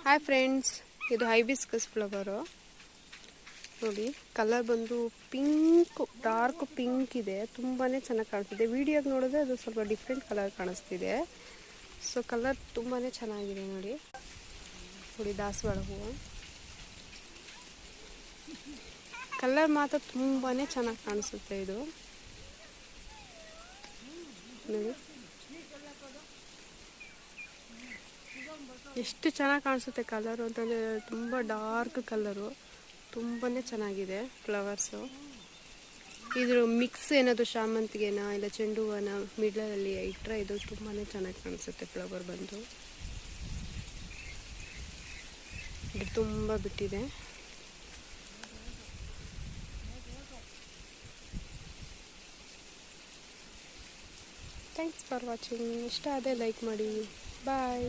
Hi friends, ಇದು hibiscus flower ನೋಡಿ. Colour ಬಂದು ಪಿಂಕ್, ಡಾರ್ಕ್ ಪಿಂಕ್ ಇದೆ. ತುಂಬಾ ಚೆನ್ನಾಗಿ ಕಾಣಿಸ್ತಿದೆ. ವಿಡಿಯೋಗೆ ನೋಡಿದ್ರೆ ಅದು ಸ್ವಲ್ಪ ಡಿಫ್ರೆಂಟ್ ಕಲರ್ ಕಾಣಿಸ್ತಿದೆ. ಸೊ ಕಲರ್ ತುಂಬಾ ಚೆನ್ನಾಗಿದೆ ನೋಡಿ. ದಾಸವಾಳ ಹೂವು ಕಲರ್ ಮಾತ್ರ ತುಂಬಾ ಚೆನ್ನಾಗಿ ಕಾಣಿಸುತ್ತೆ. ಇದು ನೋಡಿ ಎಷ್ಟು ಚೆನ್ನಾಗಿ ಕಾಣಿಸುತ್ತೆ ಕಲರು ಅಂತಂದರೆ. ತುಂಬ ಡಾರ್ಕ್ ಕಲರು, ತುಂಬಾ ಚೆನ್ನಾಗಿದೆ ಫ್ಲವರ್ಸು. ಇದ್ರ ಮಿಕ್ಸ್ ಏನಾದರೂ ಶಾಮಂತಿಗೆನ ಇಲ್ಲ ಚೆಂಡು ಹೂವನ ಮಿಡ್ಲಲ್ಲಿ ಇಟ್ಟರೆ ಇದು ತುಂಬಾ ಚೆನ್ನಾಗಿ ಕಾಣಿಸುತ್ತೆ. ಫ್ಲವರ್ ಬಂದು ಇದು ತುಂಬ ಬಿಟ್ಟಿದೆ. Thanks for watching. ಇಷ್ಟ ಆದರೆ ಲೈಕ್ ಮಾಡಿ. ಬಾಯ್.